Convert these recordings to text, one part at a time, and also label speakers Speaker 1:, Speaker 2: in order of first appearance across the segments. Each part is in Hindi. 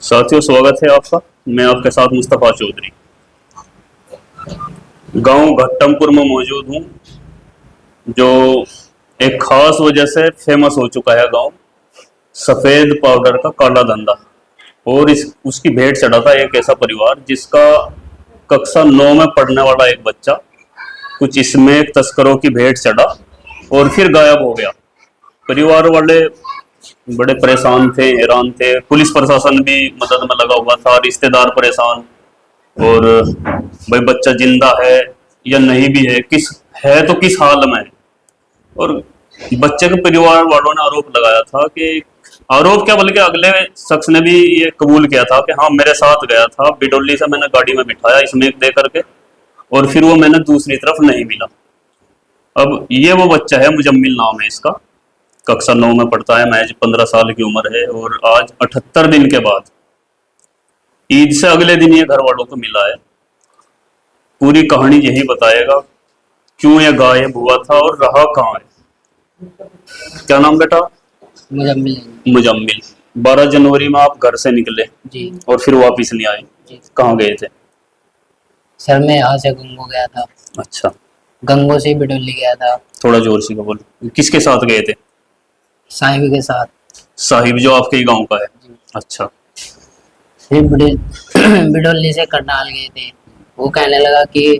Speaker 1: साथियों, स्वागत है आपका। मैं आपके साथ मुस्तफ़ा चौधरी गांव घट्टमपुर में मौजूद हूं, जो एक खास वजह से फेमस हो चुका है गांव। सफेद पाउडर का काला धंधा। और इस उसकी भेंट चढ़ा था एक ऐसा परिवार जिसका कक्षा 9 में पढ़ने वाला एक बच्चा कुछ इसमें तस्करों की भेंट चढ़ा और फिर गायब हो गया। परिवार वाले बड़े परेशान थे, हैरान थे। पुलिस प्रशासन भी मदद में लगा हुआ था, रिश्तेदार परेशान। और भाई बच्चा जिंदा है या नहीं भी है, किस है तो किस हाल में है। और बच्चे के परिवार वालों ने आरोप लगाया था कि आरोप क्या बल्कि अगले शख्स ने भी ये कबूल किया था कि हाँ, मेरे साथ गया था, बिडोली से मैंने गाड़ी में बिठाया इसमें दे करके, और फिर वो मैंने दूसरी तरफ नहीं मिला। अब ये वो बच्चा है, मुजम्मिल नाम है इसका, कक्षा 9 में पढ़ता है, महज 15 साल की उम्र है। और आज 78 दिन के बाद ईद से अगले दिन ये घर वालों को मिला है। पूरी कहानी यही बताएगा, क्यों ये गायब हुआ था और रहा कहाँ है। क्या नाम बेटा?
Speaker 2: मुजम्मिल।
Speaker 1: मुजम्मिल। 12 जनवरी में आप घर से निकले
Speaker 2: जी।
Speaker 1: और फिर वापिस नहीं आए।
Speaker 2: जी।
Speaker 1: कहाँ गए थे?
Speaker 2: सर मैं यहाँ से गंगो गया था।
Speaker 1: अच्छा।
Speaker 2: गंगो से बिडोली गया था।
Speaker 1: थोड़ा जोर से बोलो। किसके साथ गए थे?
Speaker 2: साहिब के साथ।
Speaker 1: साहिब जो आपके ही गांव का है?
Speaker 2: जी।
Speaker 1: अच्छा।
Speaker 2: फिर बिडोली से करनाल गए थे। वो कहने लगा कि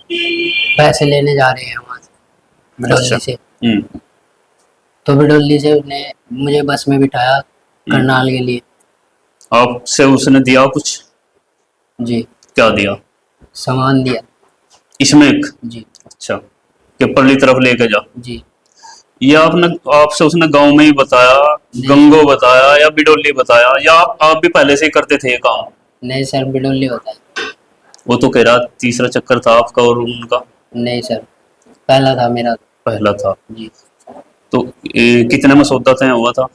Speaker 2: पैसे लेने जा रहे हैं वहाँ से, बिडोली
Speaker 1: अच्छा।
Speaker 2: से। तो बिडोली से उसने मुझे बस में बिठाया करनाल के लिए।
Speaker 1: आपसे उसने दिया कुछ?
Speaker 2: जी।
Speaker 1: क्या दिया?
Speaker 2: सामान दिया।
Speaker 1: इसमें एक?
Speaker 2: जी।
Speaker 1: अच्छा, कि परली तरफ लेके जा।
Speaker 2: जी।
Speaker 1: ये आपने आपसे उसने गांव में ही बताया, गंगो बताया या बिडोली बताया, या आप भी पहले से ही करते थे ये काम?
Speaker 2: नहीं सर, बिडोली होता है।
Speaker 1: वो तो कह रहा तीसरा चक्कर था आपका और उनका।
Speaker 2: नहीं सर, पहला था मेरा।
Speaker 1: पहला था।
Speaker 2: जी।
Speaker 1: तो कितने में सौदा तय हुआ था?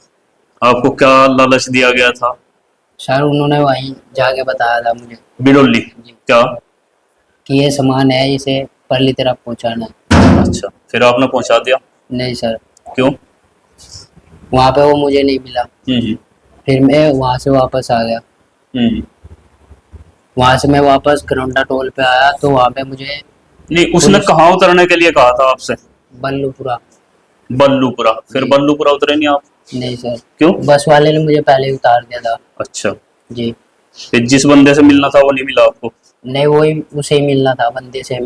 Speaker 1: आपको क्या लालच दिया गया था?
Speaker 2: सर उन्होंने वहीं जाके बताया था मुझे।
Speaker 1: बिडोली?
Speaker 2: जी।
Speaker 1: क्या?
Speaker 2: कि ये सामान है, इसे परली तरफ पहुंचाना है।
Speaker 1: अच्छा, फिर आपने पहुंचा दिया?
Speaker 2: नहीं सर,
Speaker 1: क्यों?
Speaker 2: वहाँ पे वो मुझे नहीं मिला।
Speaker 1: हम्म।
Speaker 2: फिर मैं वहाँ से वापस आ गया।
Speaker 1: हम्म।
Speaker 2: वहाँ से मैं वापस गरौंडा टोल पे आया तो वहाँ पे मुझे
Speaker 1: नहीं, उसने कहाँ उतरने के लिए कहा था आपसे?
Speaker 2: बल्लूपुरा।
Speaker 1: बल्लूपुरा? फिर
Speaker 2: जी।
Speaker 1: बल्लूपुरा उतरे नहीं आप?
Speaker 2: नहीं सर,
Speaker 1: क्यों?
Speaker 2: बस वाले ने मुझे पहले ही उतार दिया था।
Speaker 1: अच्छा।
Speaker 2: जी।
Speaker 1: फिर जिस बंदे से मिलना था वो नहीं मिला आपको?
Speaker 2: नहीं, वही उसे ही मिलना था बंदे से।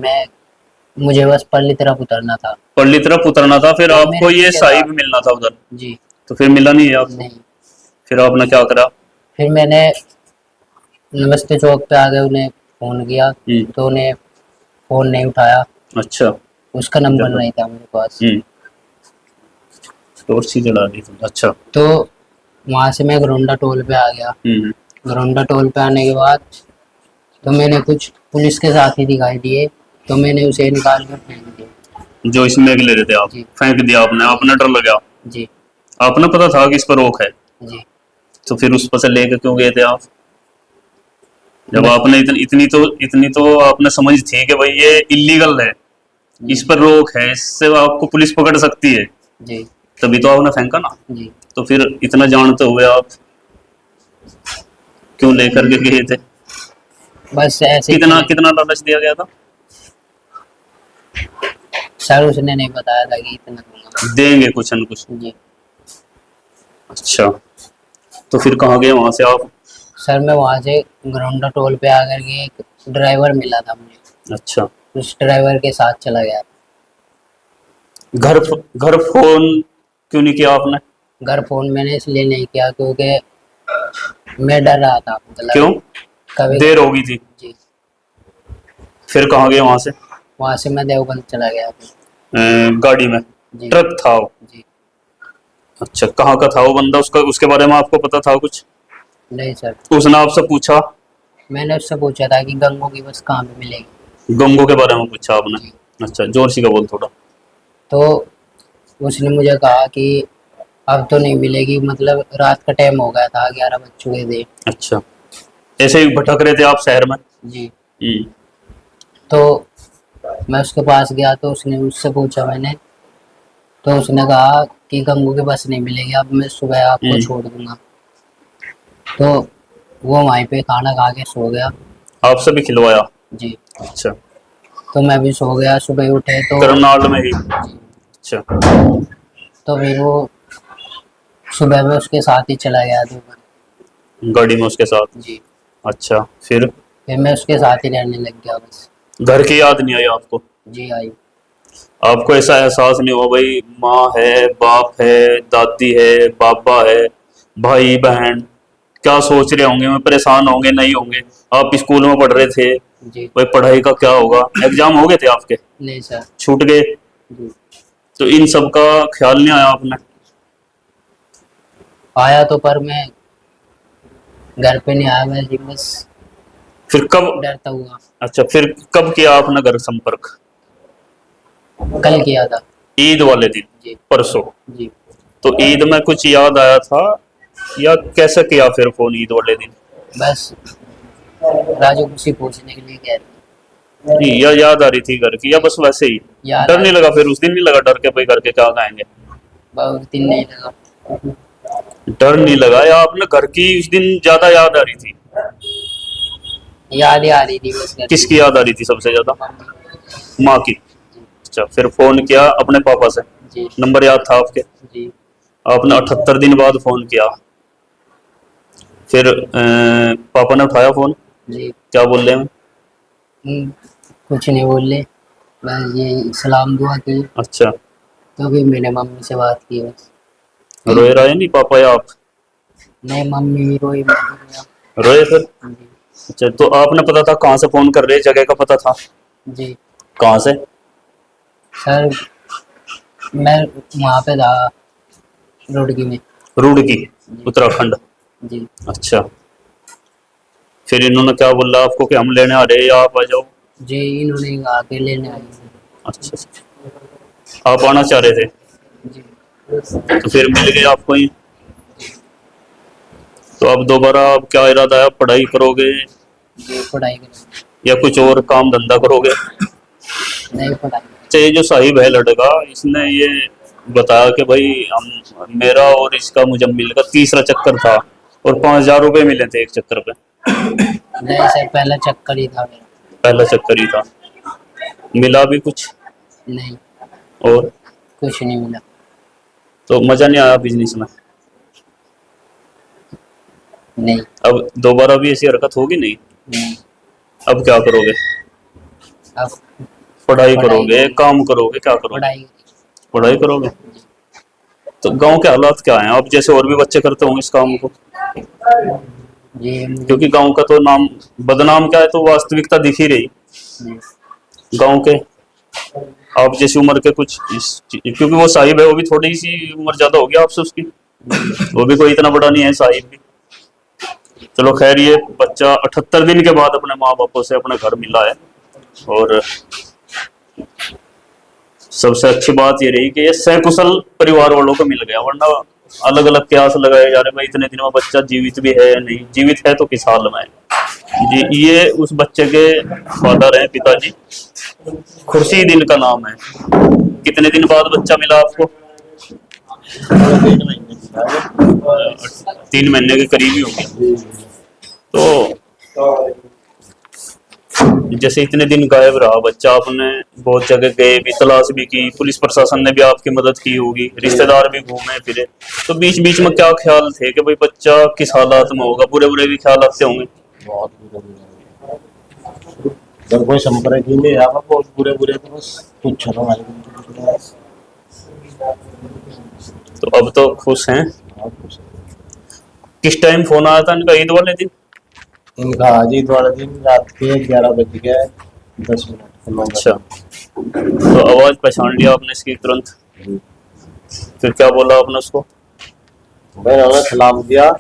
Speaker 2: मुझे बस परली तरफ उतरना था।
Speaker 1: परली तरफ उतरना था, फिर
Speaker 2: वो
Speaker 1: आपको
Speaker 2: मेरे
Speaker 1: ये
Speaker 2: पीछे था।
Speaker 1: साहिब मिलना था उधर।
Speaker 2: जी।
Speaker 1: तो फिर मिला नहीं है आपको?
Speaker 2: नहीं।
Speaker 1: फिर आपने क्या करा?
Speaker 2: फिर मैंने नमस्ते चौक पे आके उन्हें फोन किया तो उन्हें फोन नहीं उठाया।
Speaker 1: अच्छा।
Speaker 2: उसका नंबर नहीं था मेरे पास।
Speaker 1: टॉर्च ही जला दी तुमने? अच्छा।
Speaker 2: तो वहाँ से मैं गरौंडा टोल पे आ गया। गरौंडा टोल पे आने के बाद तो मैंने कुछ पुलिस के साथी दिखाई दिए, तो मैंने उसे निकाल कर फेंक दिया।
Speaker 1: जो इसमें ले रहे थे आप?
Speaker 2: जी।
Speaker 1: फेंक दिया आपने? आपने डर लगा?
Speaker 2: जी।
Speaker 1: आपने पता था कि इस पर रोक है?
Speaker 2: जी।
Speaker 1: तो फिर उस पर से लेकर क्यों गए थे आप? जब आपने इतनी तो आपने समझ थी कि भाई ये इलीगल है, इस पर रोक है, इससे आपको पुलिस पकड़ सकती है,
Speaker 2: जी।
Speaker 1: तभी तो आपने फेंका ना।
Speaker 2: जी।
Speaker 1: तो फिर इतना जानते हुए आप क्यों लेकर के गए थे?
Speaker 2: बस ऐसे ही
Speaker 1: कितना लालच दिया गया था?
Speaker 2: सर उसने नहीं बताया था कि इतना दूंगा।
Speaker 1: देंगे कुछ न कुछ।
Speaker 2: जी।
Speaker 1: अच्छा, तो फिर कहाँ गए वहां से आप?
Speaker 2: सर मैं वहाँ से गरौंडा टोल पे आकर के एक ड्राइवर मिला था मुझे।
Speaker 1: अच्छा।
Speaker 2: उस ड्राइवर के साथ चला गया।
Speaker 1: घर फोन क्यों नहीं किया आपने?
Speaker 2: घर फोन मैंने इसलिए नहीं किया क्योंकि मैं डर रहा था।
Speaker 1: क्यों?
Speaker 2: कभी
Speaker 1: देर होगी थी।
Speaker 2: जी।
Speaker 1: फिर कहाँ गए वहां से?
Speaker 2: वहाँ से मैं देवबंद चला गया।
Speaker 1: गाड़ी में?
Speaker 2: जी।
Speaker 1: ट्रक था वो?
Speaker 2: जी।
Speaker 1: अच्छा, कहाँ का था वो बंदा? उसके बारे में आपको पता था कुछ?
Speaker 2: नहीं सर।
Speaker 1: उसने आपसे पूछा?
Speaker 2: मैंने उससे पूछा था कि गंगो की बस कहाँ पे मिलेगी।
Speaker 1: गंगो के बारे में पूछा आपने?
Speaker 2: जी।
Speaker 1: अच्छा, जोर सी का बोल थोड़ा।
Speaker 2: तो उसने मुझे कहा कि अब तो नहीं मिलेगी, मतलब रात का टाइम हो गया था, 11 बज चुके थे।
Speaker 1: अच्छा, ऐसे ही भटक रहे थे आप शहर में?
Speaker 2: जी।
Speaker 1: हम्म।
Speaker 2: तो मैं उसके पास गया तो उसने उससे पूछा मैंने, तो उसने कहा कि गंगू की बस नहीं मिलेगी, अब मैं सुबह आपको छोड़ दूंगा। तो वो वहीं पे खाना खा के सो गया।
Speaker 1: आपसे भी खिलवाया?
Speaker 2: जी।
Speaker 1: अच्छा।
Speaker 2: तो मैं भी सो गया, सुबह उठे तो
Speaker 1: करनाल में ही?
Speaker 2: जी।
Speaker 1: अच्छा।
Speaker 2: तो फिर वो सुबह में उसके साथ ही चला गया था ऊपर।
Speaker 1: गाड़ी में उसके साथ?
Speaker 2: जी।
Speaker 1: अच्छा, फिर?
Speaker 2: फिर मैं उसके साथ ही रहने लग गया बस।
Speaker 1: घर की याद नहीं आई आपको?
Speaker 2: जी आई।
Speaker 1: आपको ऐसा एहसास नहीं हुआ भाई माँ है, बाप है, दादी है, पापा है, भाई बहन क्या सोच रहे होंगे, मैं परेशान होंगे नहीं होंगे? आप स्कूल में पढ़ रहे थे,
Speaker 2: जी।
Speaker 1: भाई पढ़ाई का क्या होगा, एग्जाम हो गए थे आपके,
Speaker 2: नहीं सर।
Speaker 1: छूट गए,
Speaker 2: जी।
Speaker 1: तो इन सब का ख्याल नहीं आया आपने?
Speaker 2: आया तो, पर मैं घर पे नहीं आया, मैं जी बस
Speaker 1: फिर कब?
Speaker 2: डरता हुआ।
Speaker 1: अच्छा, फिर कब किया आपने घर संपर्क?
Speaker 2: कल किया था।
Speaker 1: ईद वाले दिन?
Speaker 2: जी।
Speaker 1: परसों?
Speaker 2: जी।
Speaker 1: तो ईद में कुछ याद आया था या कैसे किया फिर फोन ईद वाले दिन?
Speaker 2: बस राजू खुशी पूछने के लिए गया था।
Speaker 1: नहीं, या याद आ रही थी घर की, या बस वैसे ही?
Speaker 2: याद
Speaker 1: डर
Speaker 2: आ
Speaker 1: नहीं लगा फिर उस दिन? नहीं लगा डर के भाई घर के क्या कहेंगे?
Speaker 2: बहुत दिन नहीं लगा।
Speaker 1: डर नहीं लगा, या आपने घर की उस दिन ज्यादा याद आ रही थी?
Speaker 2: याद ही आ रही थी बस घर की।
Speaker 1: किसकी याद आ रही थी सबसे ज्यादा?
Speaker 2: मम्मी।
Speaker 1: माँ की? अच्छा, फिर फोन किया अपने पापा से?
Speaker 2: जी।
Speaker 1: नंबर याद था आपके?
Speaker 2: जी।
Speaker 1: आपने 78 दिन बाद फोन किया, फिर पापा ने उठाया फोन?
Speaker 2: जी।
Speaker 1: क्या बोल रहे हैं?
Speaker 2: कुछ नहीं बोले, बस ये सलाम दुआ की।
Speaker 1: अच्छा।
Speaker 2: तो फिर मैंने मम्मी से बात की बस।
Speaker 1: रोए रहे नहीं पापा या आप?
Speaker 2: नहीं, मम्मी भी रोई, मैं भी रोया।
Speaker 1: रोए फिर?
Speaker 2: जी।
Speaker 1: अच्छा, तो आपने पता था कहाँ से फोन कर रहे हैं, जगह का पता था?
Speaker 2: जी।
Speaker 1: कहाँ से?
Speaker 2: सर मैं वहाँ पे था, रुड़की में।
Speaker 1: रुड़की, उत्तराखंड?
Speaker 2: जी।
Speaker 1: अच्छा, फिर इन्होंने क्या बोला आपको कि हम लेने आ रहे हैं या आप आ जाओ?
Speaker 2: जी, इन्होंने आके लेने आई।
Speaker 1: अच्छा अच्छा। आप आना चाह रहे थे,
Speaker 2: जी।
Speaker 1: तो फिर मिल गए आपको ही? तो अब दोबारा अब क्या इरादा है, पढ़ाई करोगे
Speaker 2: जी, पढ़ाई करें।
Speaker 1: या कुछ और काम धंधा करोगे?
Speaker 2: नहीं, पढ़ाई।
Speaker 1: अच्छा, ये जो साहिब है लड़का, इसने ये बताया कि भाई हम, मेरा और इसका मुजम्मिल का तीसरा चक्कर था और 5,000 रुपये मिले थे एक चक्कर पे।
Speaker 2: नहीं सर, पहला चक्कर ही था मेरा।
Speaker 1: पहला चक्कर ही था? मिला भी कुछ?
Speaker 2: नहीं,
Speaker 1: और?
Speaker 2: कुछ नहीं मिला।
Speaker 1: तो मजा नहीं आया बिजनेस में?
Speaker 2: नहीं।
Speaker 1: अब दोबारा भी ऐसी हरकत होगी नहीं?
Speaker 2: नहीं।
Speaker 1: अब क्या करोगे?
Speaker 2: अब
Speaker 1: पढ़ाई
Speaker 2: पढ़ाई
Speaker 1: करोगे, काम करोगे, क्या करोगे?
Speaker 2: पढ़ाई।
Speaker 1: पढ़ाई करोगे? तो गांव के हालात क्या हैं? आप जैसे और भी बच्चे करते होंगे इस काम को,
Speaker 2: जी मुझे।
Speaker 1: क्योंकि गांव का तो नाम बदनाम क्या है, तो वास्तविकता दिख ही रही
Speaker 2: जी।
Speaker 1: गांव के। आप जैसी उम्र के कुछ क्योंकि वो साहिब है, वो भी थोड़ी सी उम्र ज्यादा होगी आपसे उसकी, वो भी कोई इतना बड़ा नहीं है साहिब भी। चलो खैर, ये बच्चा 78 दिन के बाद अपने माँ बापों से अपने घर मिला है, और सबसे अच्छी बात ये रही कि ये सकुशल परिवार वालों को मिल गया, वरना अलग अलग क्यास लगाए जा रहे भाई इतने दिन में बच्चा जीवित भी है या नहीं, जीवित है तो किस हाल में है जी। ये उस बच्चे के फादर हैं, पिताजी, खुर्शीद इनका नाम है। कितने दिन बाद बच्चा मिला आपको? 3 महीने के करीब ही हो गया। तो जैसे इतने दिन गायब रहा बच्चा, आपने बहुत जगह गए भी, तलाश भी की, पुलिस प्रशासन ने भी आपकी मदद की होगी, रिश्तेदार भी घूमे फिरे, तो बीच बीच में क्या ख्याल थे कि भाई बच्चा किस हालात में होगा? बुरे बुरे भी ख्याल आते होंगे?
Speaker 3: बहुत बुरे। जब कोई संपर्क ही नहीं आया, बहुत बुरे बुरे, तो बस कुछ
Speaker 1: तो अब तो खुश हैं? किस टाइम फोन आया था इनका ईद वाले दिन?
Speaker 3: इनका आज ईद वाले दिन रात के 11 बज गए 10 मिनट।
Speaker 1: अच्छा, तो आवाज पहचान लिया आपने इसकी तुरंत? फिर क्या बोला आपने उसको?
Speaker 3: मैंने उन्हें सलाम दिया,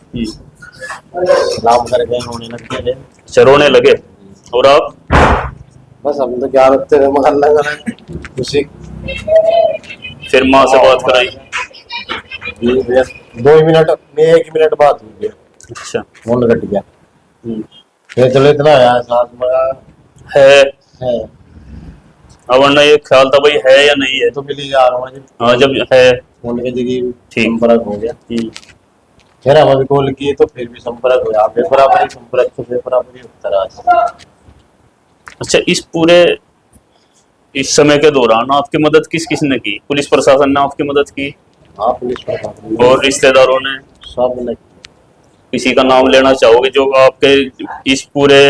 Speaker 3: सलाम करके रोने लग गए।
Speaker 1: अच्छा, रोने लगे? और आप?
Speaker 3: बस हम तो क्या रखते थे, मगर लग रहा है खुशी।
Speaker 1: फिर माँ से बात कराई?
Speaker 3: 2 मिनट में, 1 मिनट बात हो गया।
Speaker 1: अच्छा,
Speaker 3: फोन कट गया। फिर चलो इतना यार साथ में
Speaker 1: है
Speaker 3: है,
Speaker 1: अब वरना ये ख्याल था भाई है या नहीं है,
Speaker 3: तो मिल ही जा रहा हूँ।
Speaker 1: हाँ जब है
Speaker 3: फोन के जरिए
Speaker 1: ठीक
Speaker 3: संपर्क हो गया। फिर हम अभी कॉल किए तो फिर भी संपर्क हुआ, बराबर संपर्क तो बराबर ही होता रहा।
Speaker 1: अच्छा, इस समय के दौरान आपकी मदद किस किस ने की? पुलिस प्रशासन ने आपकी मदद की
Speaker 3: हाँ, पुलिस प्रशासन
Speaker 1: और रिश्तेदारों ने?
Speaker 3: सब ने।
Speaker 1: किसी का नाम लेना चाहोगे जो आपके इस पूरे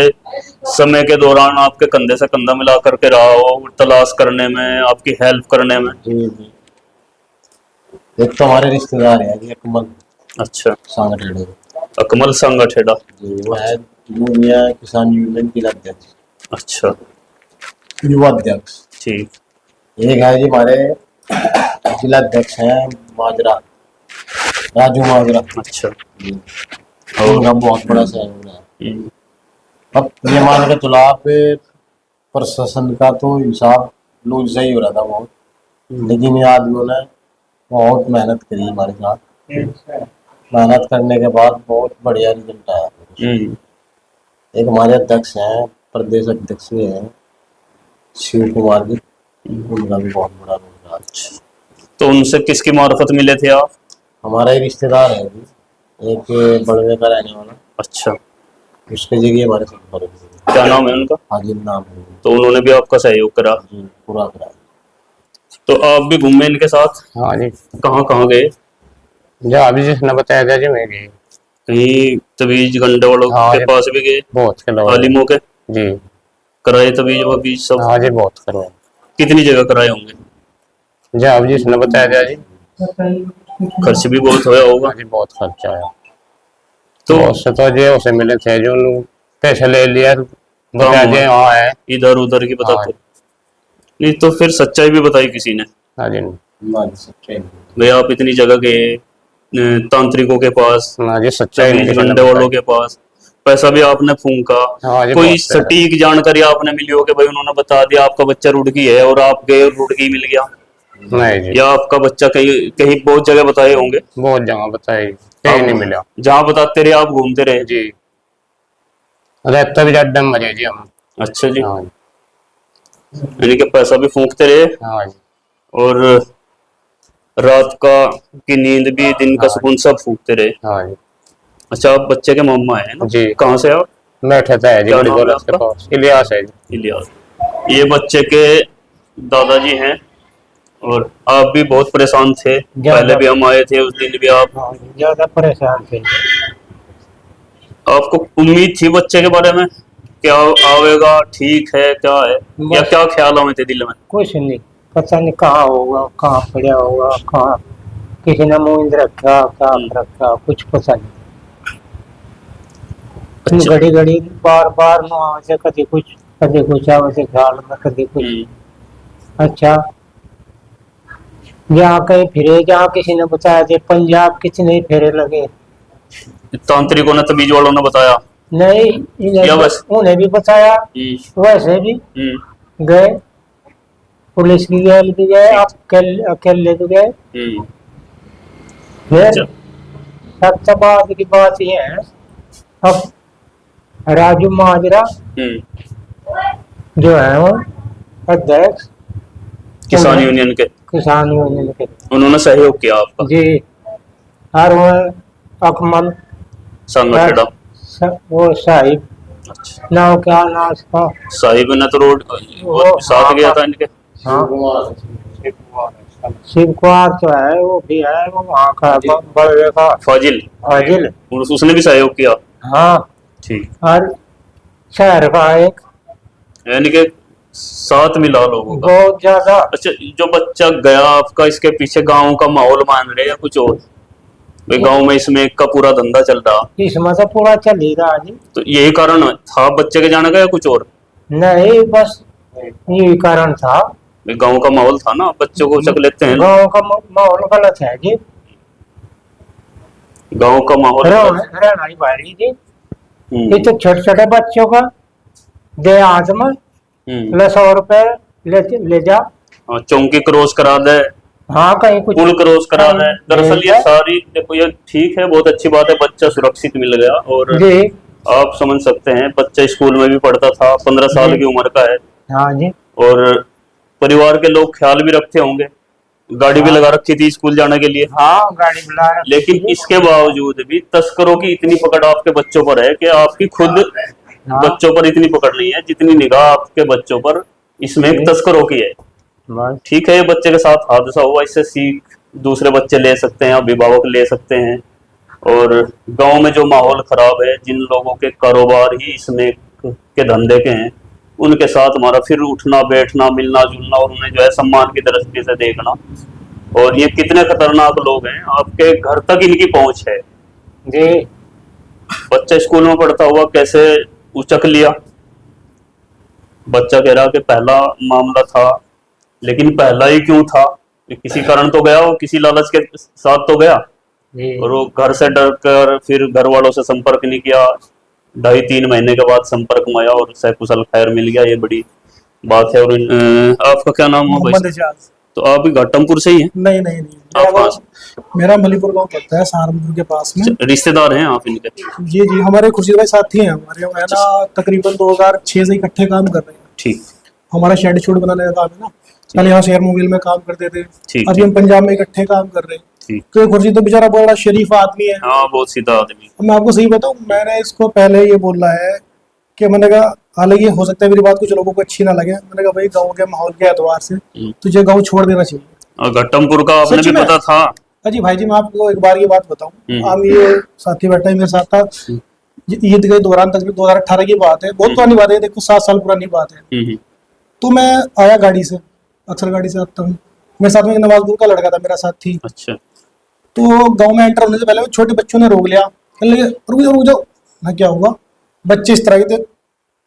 Speaker 1: समय के दौरान आपके कंधे से कंधा मिला करके रहा हो, तलाश करने में, आपकी हेल्प करने में?
Speaker 3: जी जी, एक तो हमारे रिश्तेदार है जी, अकमल
Speaker 1: अच्छा,
Speaker 3: सांगठेड़े
Speaker 1: अकमल संगठेड़ा
Speaker 3: जी, वो है यूनिया किसान यूनियन जिला अध्यक्ष।
Speaker 1: अच्छा,
Speaker 3: युवा अध्यक्ष।
Speaker 1: ठीक।
Speaker 3: एक है जी हमारे जिला अध्यक्ष हैं माजरा, राजू माजरा
Speaker 1: अच्छा।
Speaker 3: जी, उनका बहुत बड़ा सहयोग है।
Speaker 1: हम्म,
Speaker 3: अब ये मान के चलो आप, प्रशासन का तो हिसाब लूज सही हो रहा था बहुत, लेकिन ये आदमियों ने बहुत मेहनत करी हमारे साथ। मेहनत करने के बाद बहुत बढ़िया रिजल्ट आया।
Speaker 1: हम्म,
Speaker 3: एक हमारे अध्यक्ष हैं, प्रदेश अध्यक्ष भी हैं शिव कुमार जी, उनका भी बहुत बड़ा रोल रहा।
Speaker 1: तो उनसे किसकी मार्फत मिले थे आप?
Speaker 3: हमारा ही रिश्तेदार है जी, एक बड़वे का रहने वाला,
Speaker 1: अच्छा,
Speaker 3: उसके जरिए हमारे संपर्क हुए।
Speaker 1: क्या नाम है उनका?
Speaker 3: हाजिर नाम है
Speaker 1: तो उन्होंने भी आपका सहयोग करा?
Speaker 3: जी, पूरा करा।
Speaker 1: तो आप भी घूमे इनके साथ?
Speaker 4: हाँ जी,
Speaker 1: कहाँ कहाँ गए?
Speaker 4: जो अभी जिसने बताया था जी मैं गई।
Speaker 1: कहीं तवीज गंडे वालों
Speaker 4: हाँ
Speaker 1: के
Speaker 4: जी,
Speaker 1: पास भी गए?
Speaker 4: बहुत खिलवाए
Speaker 1: आलिमों के
Speaker 4: जी।
Speaker 1: कराए तवीज ववीज सब?
Speaker 4: हाँ जी, बहुत करवाए।
Speaker 1: कितनी जगह कराए होंगे?
Speaker 4: जो अभी जिसने बताया था जी,
Speaker 1: खर्च भी बहुत होया होगा?
Speaker 4: हाँ जी, बहुत खर्चा आया।
Speaker 1: तो
Speaker 4: बहुत से तो जो उसे मिले थे जो लोग पैसे ले लिया, बताया
Speaker 1: हुआ?
Speaker 4: जी हाँ है।
Speaker 1: इधर उधर की
Speaker 4: हाँ
Speaker 1: बताते नहीं, तो फिर सच्चाई भी बताई किसी ने?
Speaker 4: हाँ जी,
Speaker 3: ना जी, सच्चाई नहीं।
Speaker 1: भाई आप इतनी जगह गए, तांत्रिकों के पास,
Speaker 4: हाँ जी, सच्चाई नहीं
Speaker 1: तवीज
Speaker 4: किसी ने
Speaker 1: गंडे वालों
Speaker 4: बताई।
Speaker 1: के पास, पैसा भी आपने फूंका,
Speaker 4: हाँ जी,
Speaker 1: कोई
Speaker 4: बहुत सारा।
Speaker 1: सटीक जानकारी आपने मिली हो कि भाई उन्होंने बता दिया आपका बच्चा रुड़की है और आप गए और रुड़की मिल गया,
Speaker 4: नहीं जी,
Speaker 1: या आपका बच्चा कहीं कहीं बहुत जगह बताए होंगे?
Speaker 4: बहुत जगह बताई, कहीं नहीं मिला
Speaker 1: जहाँ बताते रहे आप घूमते रहे?
Speaker 4: जी। रहता भी ज्यादा मजे जी हम।
Speaker 1: अच्छा जी,
Speaker 4: हाँ जी,
Speaker 1: यानी कि पैसा भी फूंकते रहे
Speaker 4: हाँ जी,
Speaker 1: और रात का की नींद भी, दिन का
Speaker 4: हाँ
Speaker 1: सुकून सब फूंकते रहे।
Speaker 4: हाँ जी
Speaker 1: अच्छा, आप बच्चे के मम्मा है ना?
Speaker 4: जी।
Speaker 1: कहाँ से आप?
Speaker 4: बैठे थे जी
Speaker 1: क्या
Speaker 4: बड़ी
Speaker 1: नाम है
Speaker 4: कॉलेज के
Speaker 1: आपका?
Speaker 4: पास, इलियास है जी।
Speaker 1: इलियास। ये बच्चे के दादाजी हैं और आप भी बहुत परेशान थे, पहले भी हम आए थे उस दिन भी आप।
Speaker 2: ज्यादा परेशान थे।
Speaker 1: आपको उम्मीद थी बच्चे के बारे में, क्या आवेगा ठीक है क्या है, या
Speaker 2: बस।
Speaker 1: क्या ख्याल आए थे दिल में?
Speaker 2: कुछ नहीं, पता नहीं कहाँ होगा, कहाँ पड़ा होगा, कहाँ किसी ने मुंह रखा, क्या रखा, कुछ पता नहीं।
Speaker 1: अच्छा।
Speaker 2: घड़ी घड़ी बार बार वहां से कभी कुछ आवे से ख्याल में, कभी कुछ। अच्छा, जहाँ कहीं फिरे, जहाँ किसी ने बताया थे पंजाब कितने फेरे लगे।
Speaker 1: तांत्रिकों ने, तबीज वालों ने बताया?
Speaker 2: नहीं,
Speaker 1: या बस?
Speaker 2: उन्हें भी बताया, वैसे भी गए, पुलिस की गैल भी गए, अकेले भी गए। फिर सबसे बाद की बात ये है, अब राजू माजरा जो है वो अध्यक्ष
Speaker 1: किसान यूनियन के,
Speaker 2: किसान यूनियन के
Speaker 1: उन्होंने सहयोग किया आपका?
Speaker 2: जी। और वो अकमल
Speaker 1: संगठेड़ा,
Speaker 2: वो साहिब,
Speaker 1: अच्छा,
Speaker 2: नाम क्या नाम उसका,
Speaker 1: साहिब ने तो रोड वो साथ गया था इनके?
Speaker 2: हाँ, शिव कुमार तो है, वो भी है, वो वहाँ का बड़े का
Speaker 1: फाजिल,
Speaker 2: फाजिल,
Speaker 1: उसने भी सहयोग किया?
Speaker 2: हाँ।
Speaker 1: ठीक।
Speaker 2: और शहर का एक,
Speaker 1: यानी कि साथ मिला लोगों का
Speaker 2: बहुत ज्यादा।
Speaker 1: अच्छा, जो बच्चा गया आपका, इसके पीछे गांव का माहौल मान रहे या कुछ और? भाई गांव में इसमें एक का पूरा धंधा चल रहा,
Speaker 2: इसमें तो पूरा चल ही रहा जी।
Speaker 1: तो यही कारण था बच्चे के जाने का या कुछ और?
Speaker 2: नहीं, बस यही कारण था।
Speaker 1: भाई गांव का माहौल था ना, बच्चों को चक लेते हैं।
Speaker 2: गांव का माहौल गलत है जी,
Speaker 1: गांव का माहौल
Speaker 2: रहना ही भारी जी। ये तो छोटे छोटे बच्चों का दे हाथ में ले 100 रुपए ले जा,
Speaker 1: चौकी क्रॉस करा दे,
Speaker 2: हाँ कहीं कुछ
Speaker 1: पुल क्रॉस करा दे। दरअसल ये सारी, देखो ये ठीक है, बहुत अच्छी बात है, बच्चा सुरक्षित मिल गया। और
Speaker 2: जी,
Speaker 1: आप समझ सकते हैं, बच्चा स्कूल में भी पढ़ता था, 15 साल की उम्र का है,
Speaker 2: हाँ जी।
Speaker 1: और परिवार के लोग ख्याल भी रखते होंगे गाड़ी भी लगा रखी थी स्कूल जाने के लिए।
Speaker 4: हाँ गाड़ी बुला रखी
Speaker 1: लेकिन
Speaker 4: थी।
Speaker 1: इसके बावजूद भी तस्करों की इतनी पकड़ आपके बच्चों पर है कि आपकी खुद
Speaker 4: हाँ।
Speaker 1: बच्चों पर इतनी पकड़ नहीं है जितनी निगाह आपके बच्चों पर इसमें एक तस्करों की है।
Speaker 4: बस
Speaker 1: ठीक है, ये बच्चे के साथ हादसा हुआ, इससे सीख दूसरे बच्चे ले सकते हैं, अभिभावक ले सकते हैं। और गांव में जो माहौल खराब है, जिन लोगों के कारोबार ही इसमें के धंधे के हैं, उनके साथ हमारा फिर उठना बैठना मिलना जुलना और उन्हें जो है सम्मान की दृष्टि से देखना। और ये कितने खतरनाक लोग हैं, आपके घर तक इनकी पहुंच है।
Speaker 4: जी
Speaker 1: बच्चा स्कूल में पढ़ता हुआ कैसे उचक लिया। बच्चा कह रहा कि पहला मामला था, लेकिन पहला ही क्यों था, ये किसी कारण तो गया, वो किसी लालच के साथ तो गया।
Speaker 4: जी
Speaker 1: और वो घर से डर कर फिर घर वालों से संपर्क नहीं किया, 2.5-3 महीने के बाद संपर्क में आया और सकुशल खैर मिल गया, ये बड़ी बात है। और आपका क्या नाम हो
Speaker 5: मोहम्मद
Speaker 1: भाई?
Speaker 5: एजाज।
Speaker 1: तो आप भी घाटमपुर से ही हैं?
Speaker 5: नहीं नहीं नहीं,
Speaker 1: आप
Speaker 5: मेरा
Speaker 1: कहाँ
Speaker 5: गाँव- मेरा मलीपुर गांव पड़ता है, सहारनपुर के पास में।
Speaker 1: रिश्तेदार हैं आप इनके?
Speaker 5: जी जी, हमारे खुर्शीद भाई साथी हैं हमारे, वो है ना तकरीबन 2006 से इकट्ठे काम कर रहे हैं।
Speaker 1: ठीक
Speaker 5: हमारा शेड शूट बनाने का काम है ना, पहले यहाँ शेयर मोबाइल में काम करते थे,
Speaker 1: ठीक,
Speaker 5: अभी हम पंजाब में इकट्ठे काम कर रहे हैं।
Speaker 1: ठीक।
Speaker 5: तो ये खुर्शीद तो बेचारा बड़ा शरीफ आदमी है।
Speaker 1: हाँ, बहुत सीधा आदमी।
Speaker 5: अब मैं आपको सही बताऊं, मैंने इसको पहले ये बोला है कि मैंने कहा, हालांकि हो सकता है मेरी बात कुछ लोगों को अच्छी ना लगे, मैंने कहा भाई गाँव के माहौल के एतबार से तुझे गाँव छोड़ देना चाहिए।
Speaker 1: और घाटमपुर का आपने
Speaker 5: सच
Speaker 1: भी
Speaker 5: में?
Speaker 1: पता था?
Speaker 5: अजी भाई जी, मैं आपको एक बार ये बात बताऊं, हम ये साथी बैठा है मेरे साथ था, ईद के दौरान तक 2018 की बात है, बहुत पुरानी बात है, देखो 7 साल पुरानी बात है।
Speaker 1: हम्म,
Speaker 5: तो मैं आया गाड़ी से, अक्सर गाड़ी से आता हूँ, मेरे साथ में एक नवाजपुर का लड़का था मेरा साथी।
Speaker 1: अच्छा।
Speaker 5: तो गांव में एंटर होने से पहले छोटे बच्चों ने रोक लिया, कहने लगे रुक जाओ। मैं क्या हुआ, बच्चे इस तरह के थे,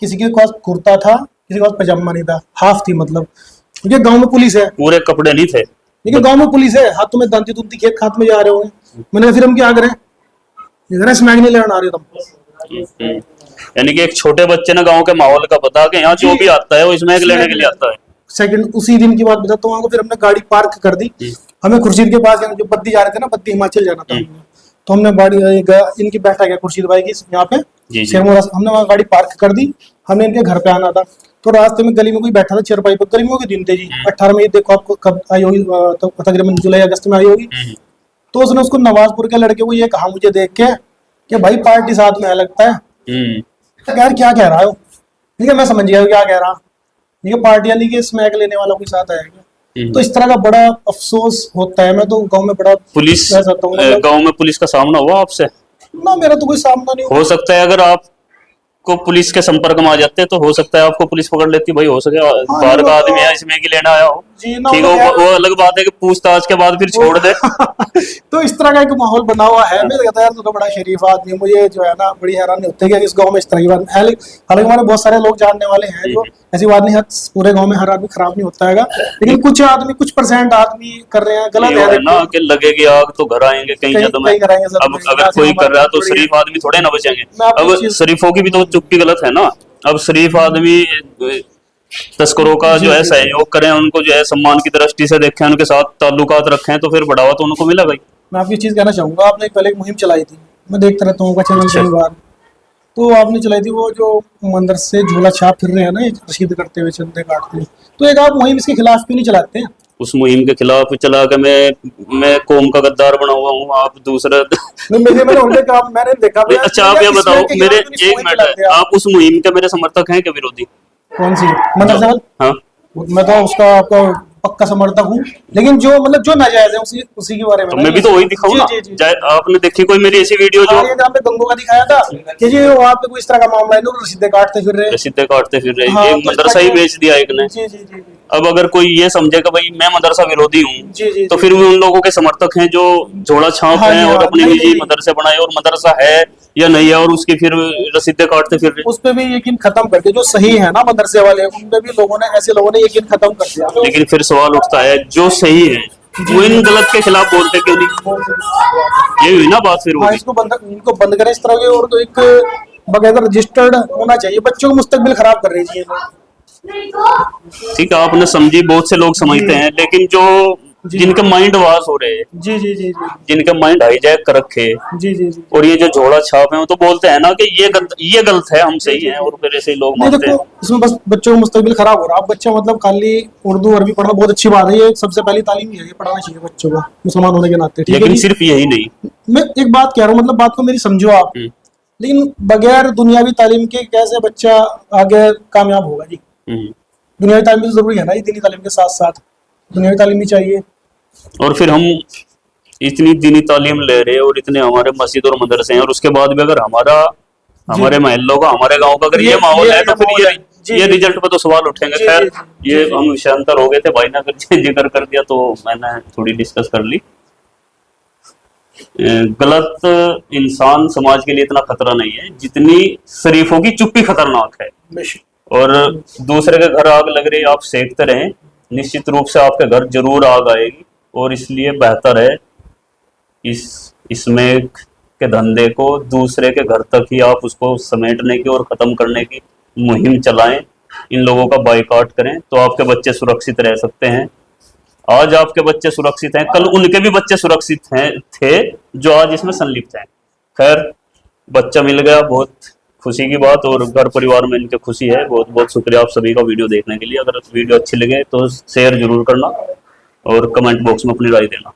Speaker 5: किसी के पास कुर्ता था, किसी के पास पजामा नहीं था, हाफ थी मतलब, क्योंकि गाँव में पुलिस है,
Speaker 1: पूरे कपड़े नहीं थे?
Speaker 5: लेकिन गांव में पुलिस है, हाथों में दांती दूंती खेत खात में जा रहे होंगे। मैंने कहा फिर हम क्या करें, ये करें स्मैक नहीं लेना आ रहे तुम।
Speaker 1: यानी कि एक छोटे बच्चे ने गांव के माहौल का पता कि यहाँ जो भी आता है वो इसमें एक लेने के लिए आता है।
Speaker 5: सेकंड उसी दिन की बात बताता हूँ आपको, फिर हमने गाड़ी पार्क कर दी, हमें खुर्शीद के पास जो बद्दी जा रहे थे ना, बद्दी हिमाचल जाना था हमने, तो हमने गाड़ी इनकी बैठा गया खुर्शीद भाई की यहाँ पे
Speaker 1: जी।
Speaker 5: शेरमोरा, हमने वहाँ गाड़ी पार्क कर दी, हमने इनके घर पे आना था। तो रास्ते में गली में कोई बैठा था चरपाई पर, गर्मियों के दिन थे जी, 18 में, देखो आपको कब आई होगी, तो तकरीबन जुलाई अगस्त में आई होगी। तो उसने उसको नवाजपुर के लड़के को ये कहा मुझे देख के कि भाई पार्टी साथ में है लगता है। तो यार क्या कह रहा है वो, ठीक है मैं समझ गया क्या कह रहा, ठीक है पार्टी यानी कि स्मैक लेने वाला कोई साथ आएगा। तो इस तरह का बड़ा अफसोस होता है। मैं तो गांव में बड़ा
Speaker 1: पुलिस
Speaker 5: रह सकता हूँ, मतलब-
Speaker 1: गांव में पुलिस का सामना हुआ आपसे?
Speaker 5: ना मेरा तो कोई सामना नहीं हुआ।
Speaker 1: हो सकता है अगर आप को पुलिस के संपर्क में आ जाते तो हो सकता है आपको पुलिस पकड़ लेती, भाई हो सके बाहर का आदमी है इसमें की लेना आया हो,
Speaker 5: जी ना,
Speaker 1: ठीक
Speaker 5: वो
Speaker 1: है,
Speaker 5: तो
Speaker 1: वो अलग बात है कि पूछताछ के बाद फिर छोड़ दे।
Speaker 5: तो इस तरह का एक माहौल बना हुआ है। मैं कहता यार तू तो बड़ा शरीफ आदमी है, मुझे जो है ना बड़ी हैरानी होती है कि इस गांव में इस तरह की बात है। हालांकि हमारे बहुत सारे लोग जानने वाले हैं, जो ऐसी बात नहीं है, पूरे गांव में हर आदमी खराब नहीं होता है, लेकिन कुछ आदमी, कुछ परसेंट आदमी कर रहे हैं गलत
Speaker 1: ये है
Speaker 5: है।
Speaker 1: ना कि लगेगी आग तो घर आएंगे कहीं
Speaker 5: कहीं-
Speaker 1: जद में।
Speaker 5: कहीं घर आएंगे जद
Speaker 1: अब
Speaker 5: में।
Speaker 1: अगर
Speaker 5: ऐसे
Speaker 1: कोई
Speaker 5: हमारे
Speaker 1: कर रहा है तो
Speaker 5: थोड़ी-
Speaker 1: शरीफ आदमी थोड़े ना बचेंगे।
Speaker 5: मैं आपको
Speaker 1: अब
Speaker 5: चीज़-
Speaker 1: शरीफों की भी तो चुप्पी गलत है ना। अब शरीफ आदमी तस्करों का जो है सहयोग करें, उनको जो है सम्मान की दृष्टि से देखें, उनके साथ ताल्लुकात रखें, तो फिर बढ़ावा तो उनको मिलेगा ही।
Speaker 5: मैं आपकी चीज कहना चाहूंगा, आपने पहले एक मुहिम चलाई थी, मैं देखता रहता हूँ चैनल
Speaker 1: अच्छा।
Speaker 5: कई बार, तो आपने चलाई थी वो जो मंदिर से झोला छाप फिर रहे हैं ना, रसीद करते हुए चंदे काटते हुए, तो एक आप मुहिम इसके खिलाफ क्यों नहीं चलाते हैं?
Speaker 1: उस मुहिम के खिलाफ चला के मैं कौम का गद्दार बना हुआ हूँ, आप दूसरा।
Speaker 5: मैंने उनके काम मैंने देखा भी,
Speaker 1: अच्छा आप ये
Speaker 5: इस
Speaker 1: बताओ,
Speaker 5: मुहिम के
Speaker 1: मेरे
Speaker 5: खिलाफ क्यों
Speaker 1: एक
Speaker 5: नहीं
Speaker 1: मिनट,
Speaker 5: चलाते आप?
Speaker 1: आप उस मुहिम के मेरे समर्थक हैं कि विरोधी?
Speaker 5: कौन सी मदरसा वाली?
Speaker 1: हाँ,
Speaker 5: मैं तो उसका आपका पक्का समर्थक हूँ, लेकिन जो मतलब जो नाजायज है उसी के बारे में
Speaker 1: तो
Speaker 5: ना,
Speaker 1: मैं भी तो वही दिखाऊं ना।
Speaker 5: जी, जी, जी।
Speaker 1: आपने देखी कोई मेरी ऐसी वीडियो जो
Speaker 5: ये आपने गंगो का दिखाया था कि जी वहाँ पे कोई इस तरह का मामला है, लोग रसीदें काटते फिर रहे।
Speaker 1: रसीदें काटते फिर रहे,
Speaker 5: हाँ,
Speaker 1: ये
Speaker 5: तो
Speaker 1: मदरसा ही बेच दिया एक ने।
Speaker 5: जी जी जी जी
Speaker 1: अब अगर कोई ये समझे कि भाई मैं मदरसा विरोधी
Speaker 5: जी,
Speaker 1: हूँ,
Speaker 5: जी,
Speaker 1: तो
Speaker 5: जी।
Speaker 1: फिर भी उन लोगों के समर्थक हैं जो झोला छाप
Speaker 5: हाँ
Speaker 1: हैं
Speaker 5: जी,
Speaker 1: और
Speaker 5: हाँ,
Speaker 1: अपने
Speaker 5: नहीं,
Speaker 1: निजी
Speaker 5: नहीं।
Speaker 1: मदरसे बनाए, और मदरसा है या नहीं है, और उसकी फिर रसीदें काटते फिर रहे।
Speaker 5: उस पे भी यकीन खत्म करके जो सही है ना मदरसे वाले, उन पे भी ऐसे लोगों ने यकीन खत्म कर दिया।
Speaker 1: लेकिन फिर सवाल उठता है, जो सही है वो इन गलत के खिलाफ बोलते क्यों नहीं? ये हुई ना बात फिर वो
Speaker 5: हाँ,
Speaker 1: भी।
Speaker 5: इनको बंद करें इस तरह के, और तो एक बकायदा रजिस्टर्ड होना चाहिए। बच्चों को मुस्तकबिल खराब कर रही है ये लोग।
Speaker 1: ठीक है, आपने समझी, बहुत से लोग समझते हैं, लेकिन जो
Speaker 5: जी।
Speaker 1: जिनके माइंड वॉश हो रहे हैं,
Speaker 5: जी जी जी जी
Speaker 1: जिनके माइंड हाईजैक कर रखे हैं,
Speaker 5: जी जी जी
Speaker 1: और ये जो झोला छाप है वो तो बोलते हैं ना कि ये गलत है, हम सही हैं, और फिर ऐसे ही लोग
Speaker 5: नहीं
Speaker 1: मानते
Speaker 5: देखो,
Speaker 1: हैं।
Speaker 5: इसमें बस बच्चों का मुस्तकबिल खराब हो रहा है। अब बच्चा मतलब खाली उर्दू अरबी पढ़ना बहुत अच्छी बात है, ये सबसे पहली तालीम ही है, ये पढ़ाना चाहिए बच्चों को मुसलमान होने के नाते, ठीक है
Speaker 1: लेकिन
Speaker 5: जी।
Speaker 1: सिर्फ यही नहीं।
Speaker 5: मैं एक बात कह रहा हूँ, मतलब बात को मेरी समझो आप, लेकिन बगैर दुनियावी तालीम के कैसे बच्चा आगे कामयाब होगा जी?
Speaker 1: हम्म।
Speaker 5: दुनियावी तालीम भी जरूरी है ना, ये दीनी तालीम के साथ साथ दुनियावी तालीम भी चाहिए।
Speaker 1: और फिर हम इतनी दीनी तालीम ले रहे हैं और इतने हमारे मस्जिद और मदरसे हैं, और उसके बाद भी अगर हमारे मोहल्लों का, हमारे गांव का अगर ये माहौल है, तो फिर
Speaker 5: माहौल है। जी,
Speaker 1: ये
Speaker 5: जी,
Speaker 1: रिजल्ट पे तो सवाल उठेंगे।
Speaker 5: जी,
Speaker 1: खैर,
Speaker 5: जी, जी,
Speaker 1: ये
Speaker 5: जी,
Speaker 1: हम विषयांतर हो गए थे, भाई ने अगर जिक्र कर दिया तो मैंने थोड़ी डिस्कस कर ली। गलत इंसान समाज के लिए इतना खतरा नहीं है जितनी शरीफों की चुप्पी खतरनाक है।
Speaker 5: बेशक।
Speaker 1: और दूसरे के घर आग लग रही है, आप सेकते रहें, निश्चित रूप से आपके घर जरूर आग आएगी। और इसलिए बेहतर है इसमें के धंधे को दूसरे के घर तक ही आप उसको समेटने की और खत्म करने की मुहिम चलाएं, इन लोगों का बायकॉट करें, तो आपके बच्चे सुरक्षित रह सकते हैं। आज आपके बच्चे सुरक्षित हैं, कल उनके भी बच्चे सुरक्षित थे जो आज इसमें संलिप्त हैं। खैर, बच्चा मिल गया, बहुत खुशी की बात, और घर परिवार में इनके खुशी है। बहुत बहुत शुक्रिया आप सभी का वीडियो देखने के लिए। अगर वीडियो अच्छी लगे तो शेयर जरूर करना और कमेंट बॉक्स में अपनी राय देना।